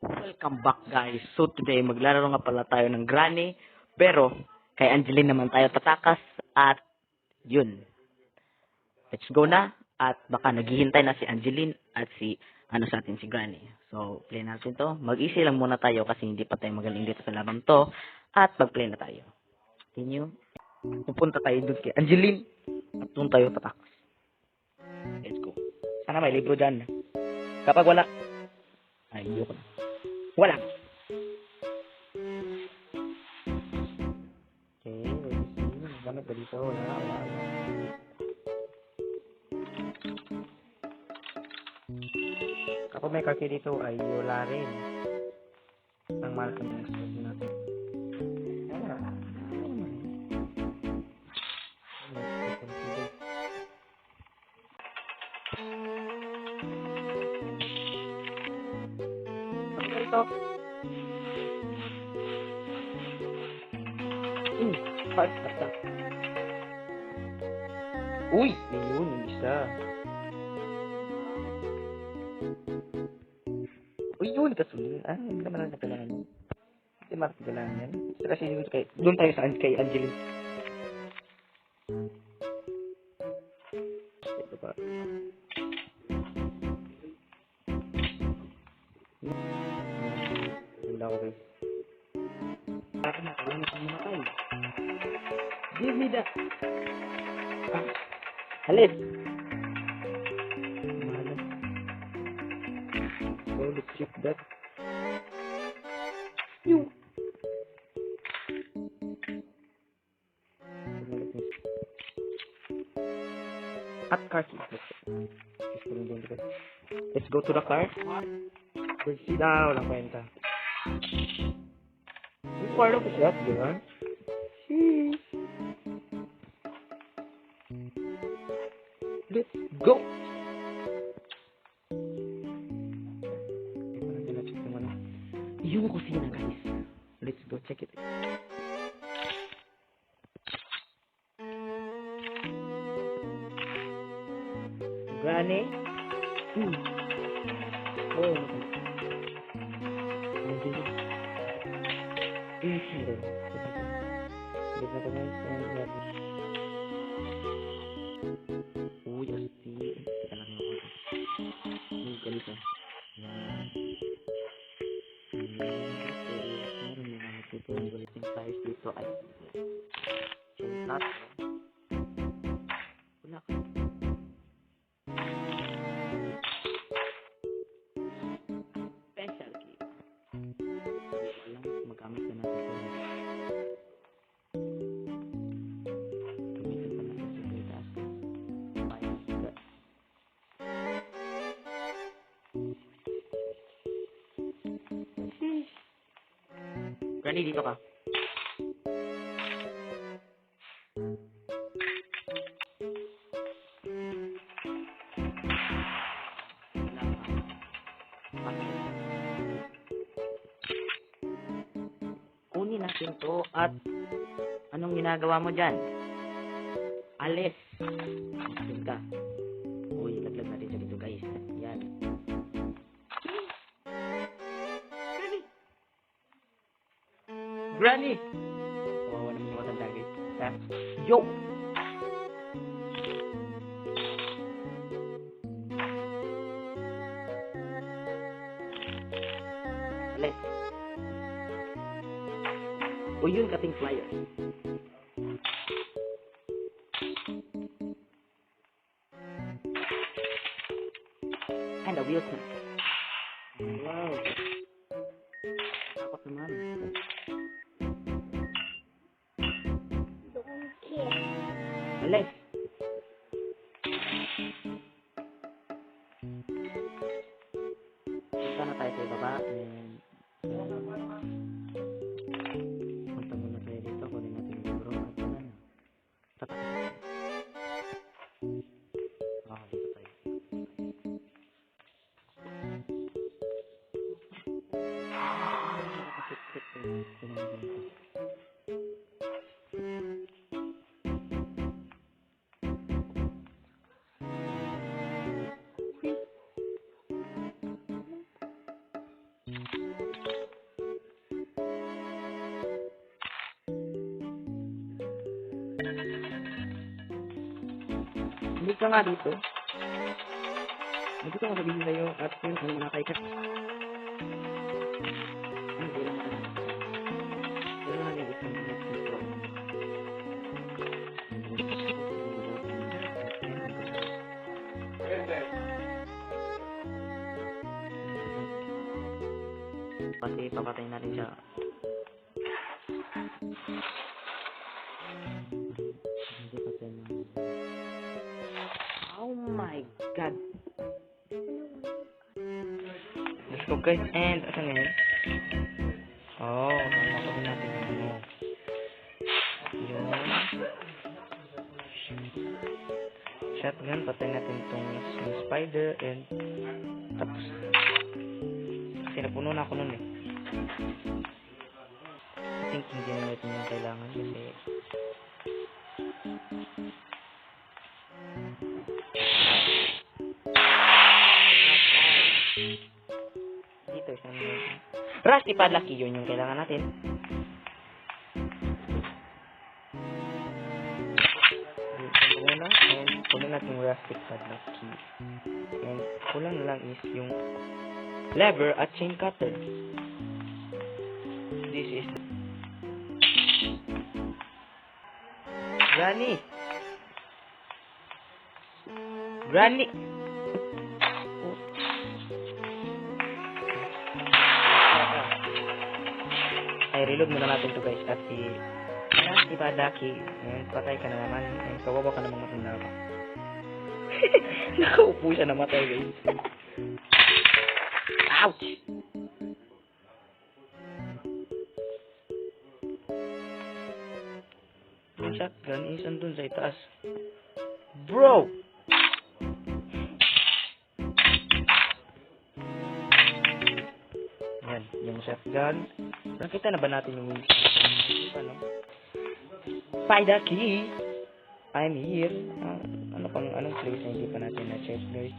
Welcome back guys. So today maglalaro nga pala tayo ng Granny. Pero kay Angeline naman tayo tatakas. At yun. Let's go na. At baka naghihintay na si Angeline at si sa atin si Granny. So play natin to. Mag-easy lang muna tayo kasi hindi pa tayo magaling dito sa labang to. At mag-play na tayo. Continue. Pupunta tayo doon kay Angeline. At doon tayo tatakas. Let's go. Sana may libro dyan. Kapag wala, ayoko na. Wala. Okay, gamit ba dito? Wala. Kapag may kaki dito ay wala rin. Ang mahal ka ng spot natin. Basta. Uy! Ayun, yung isa. Uy, yun, kasunod. Hindi naman na kailangan yun. Hindi naman kailangan yan. Kasi doon tayo sa kay Angeline. Ito ba? Wala ko guys. Bakit nakalimutan ko muna tayo? Give me that. Halit. Mahalat. So, let's check that. Yung. At car key. Let's go to the car. Let's see na. Walang kwenta. Yung kwarto ko siya. Diyan. Let's go! Yung kusina guys. Let's go check it. Granny? Oh. Uy, asti. Teka lang ako. Uy, ganito. Yan. Meron na naman dito. Ang gulit yung size dito ay not. Wala ka. Special key. Hindi ko alam. Magamit na natin ito. Gamitin pa natin sa data. Granny, dito ka. Kunin natin to at anong ginagawa mo dyan? Alis. Alis ka. Uy, laglag natin siya dito guys. Yan. Granny! Oh, wala mo matanda guys. Yo! Alis. O yun kating flyer. And a Wilson. Wow. Takot naman. Alis. Punta na tayo sa ibaba. Punta muna tayo dito. Kunin natin yung libro. At wala na. Tatakas. Dito tayo. ka nga dito. Dito ka sabihin sa'yo at yun ang mga kaikat. Hindi lang ka. Wala nga yung isang dito. Pati papatay natin siya. Hindi patay na. Oh my god. Let's go guys. And asan ngayon? Oh, nakuha natin yung ano. Yung shotgun. Patay natin itong spider and tapos kasi napuno na ako nun eh. I think hindi na natin yung kailangan kasi dito isang rusty padlock key, yun yung kailangan natin. Dito muna and kunin natin yung rusty padlock key and kulang na lang is yung lever at chain cutter. This is Granny. Ay, reload muna natin to guys at si Padaki. Ayan, patay ka na naman. Ayan, kawawa ka namang matanda ka. Nakaupo siya na matay guys. Ouch! Yung shotgun is andun sa itaas. Bro! Yan, yung shotgun. Nakita na ba natin yung ano? Padaki! I'm here. Anong place na hindi pa natin na-check guys?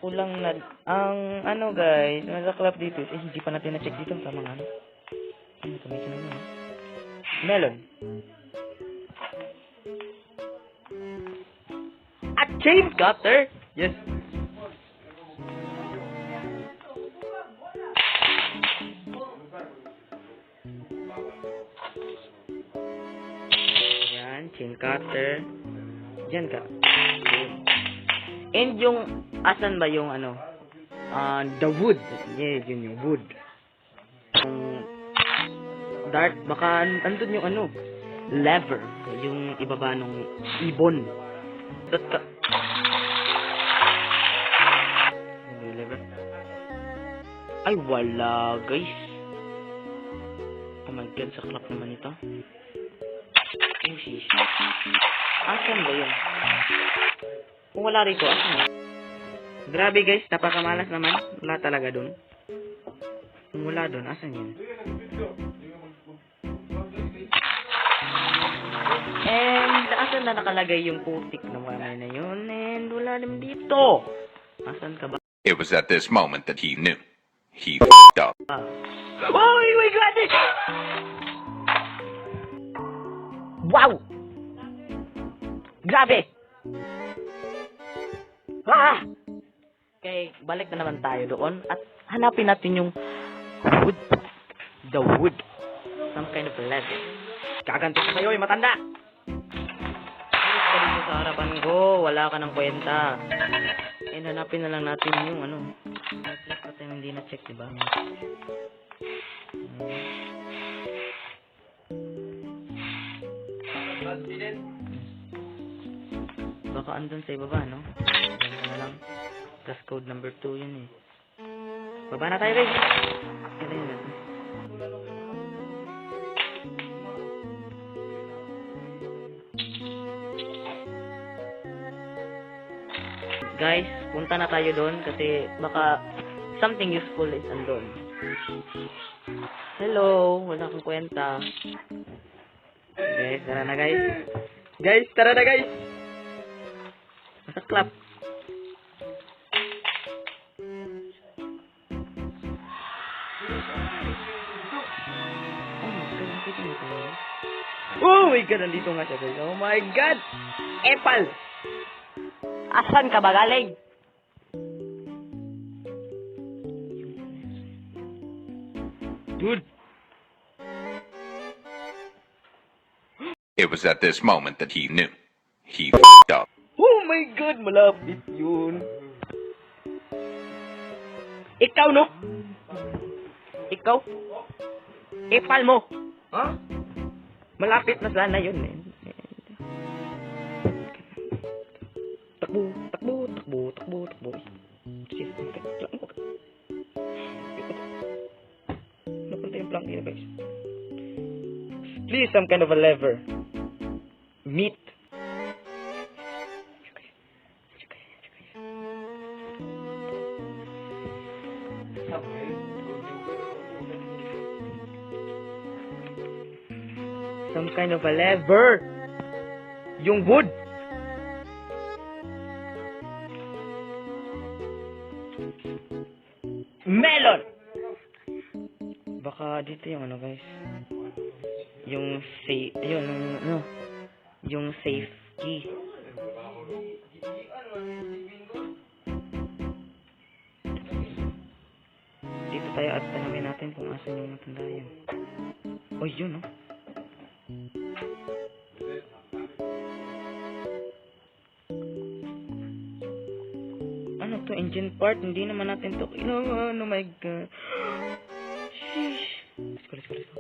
Kulang na ang ano guys, masaklap dito hindi pa natin na-check dito tamang ano ito na melon at chain cutter. Yes, yan chain cutter dyan ka. And yung, asan ba yung ano? The wood. Yes, yun yung wood. Yung dart, baka andun yung ano? Lever. Yung ibaba nung ibon. Yung lever. Ay, wala guys. Oh my god, saklap naman ito. Oh, sheesh. Asan ba yun? Kung wala rito, asan? Grabe guys, napakamalas naman. Wala talaga dun. Kung wala dun, asan yun? And asan na nakalagay yung putik na kamay na yun? And wala naman dito. Asan ka ba? It was at this moment that he knew. He f***ed up. Oh my god! Wow! Grabe! Ah! Okay, balik na naman tayo doon at hanapin natin yung wood. The wood. Some kind of leather. Kaganto ka sa'yo, matanda! Alis ka dito sa harapan ko. Wala ka ng kwenta. And hanapin na lang natin yung ano. Check natin hindi na-check, diba? Baka andun sa ibaba, no? Ganun na lang. Plus code number 2 yun eh. Baba na tayo guys. Kaya yun natin. Guys, punta na tayo doon kasi baka something useful is andun. Hello, wala akong kwenta. Guys, tara na guys. Guys, tara na guys. Masaklap. Oh my God, nandito nga siya guys. Oh my God! Epal! Asan ka ba galing? Dude! It was at this moment that he knew. He f***ed up. Oh my God, malapit yun. Ikaw, no? Ikaw? Epal mo. Ha? Malapit na sana yun eh. Takbo, takbo, takbo, takbo, takbo. Napunta yung plank guys. Please, some kind of a lever. Meat. Some kind of a lever. Yung wood. Melon. Baka dito yung ano guys. Yung safe, yun, ano, yung safe key. Dito tayo at tanawin natin kung asan yung matanda yun. Oh, yun, oh. Ano to? Engine part? Hindi naman natin to. Oh my God. Sheesh. Let's go, let's go, let's go.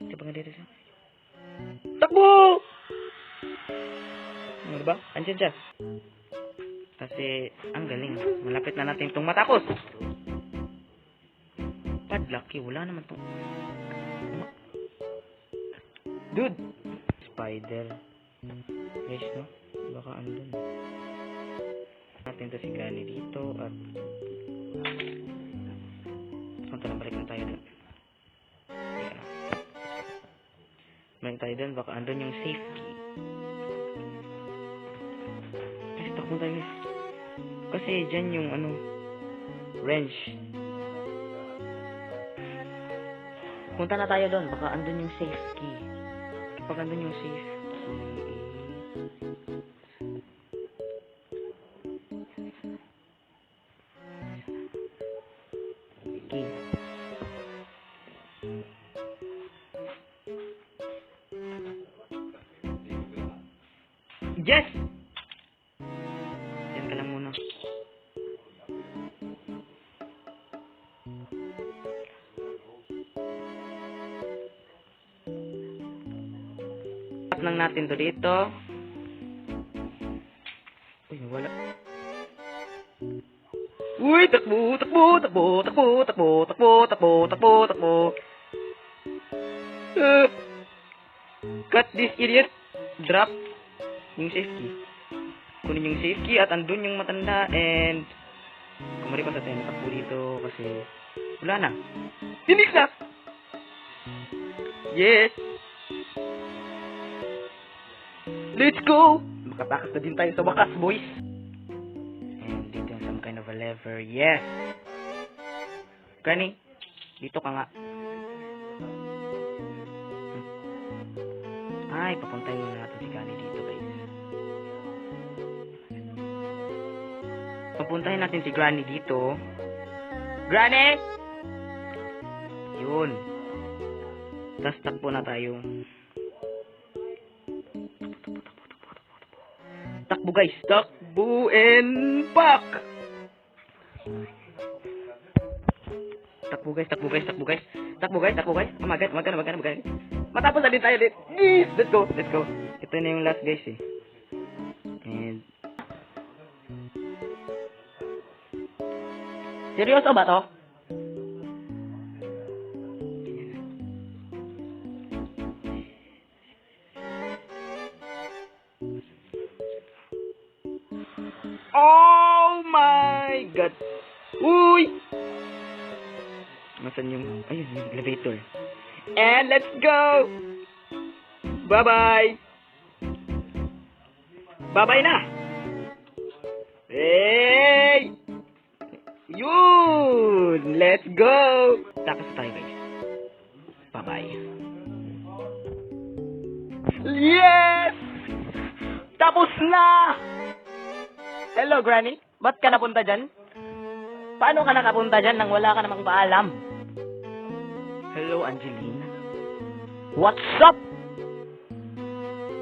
Ito ba nga dito siya? Takbo! Ano diba? Andiyan siya. Kasi, ang galing. Malapit na natin itong matapos. Padlucky. Wala naman itong... Dude! Spider. Guys, no? Baka andun. Natin to si Granny dito at... Punta na, balik na tayo dun. Teka na. Balik tayo dun. Baka andun yung safe key. Guys, takbo tayo guys. Kasi dyan yung ano... wrench. Punta na tayo doon. Baka andun yung safe key. Kapag andun yung safe key. Yes! Yan ka lang muna. Lang natin to dito. Uy, wala. Uy, takbo, takbo, takbo, takbo, takbo, takbo, takbo, takbo, takbo. Cut this idiot. Drop yung safe key. Kunin yung safe key at andun yung matanda and kumari pa sa tayo takbo dito kasi wala na. Tinik na! Yes! Let's go! Makatakas na din tayo sa wakas, boys. And dito yung some kind of a lever. Yes! Granny, dito ka nga. Ay, papuntahin muna natin si Granny dito, guys. Papuntahin natin si Granny dito. Granny! Yun. Tapos takbo na tayo. Takbo guys, takbo and back. Takbo guys, takbo guys, takbo guys. Takbo guys, takbo guys. Oh my God, magkano. Matapos na din tayo din. Let's go, let's go. Ito na yung last guys eh. And seryoso ba to? Oh my God! Uy! Nasaan yung... Ayun, yung elevator. And let's go! Bye-bye! Bye-bye na! Hey! Yun! Let's go! Takas tayo guys. Bye-bye. Yes! Tapos na! Hello, Granny. Ba't ka napunta dyan? Paano ka nakapunta dyan nang wala ka namang paalam? Hello, Angeline. What's up?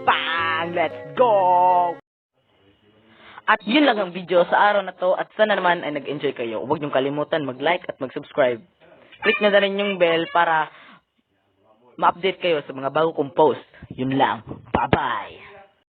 Bang! Let's go! At yun lang ang video sa araw na to at sana naman ay nag-enjoy kayo. Huwag niyong kalimutan mag-like at mag-subscribe. Click na rin yung bell para ma-update kayo sa mga bago kong post. Yun lang. Bye-bye!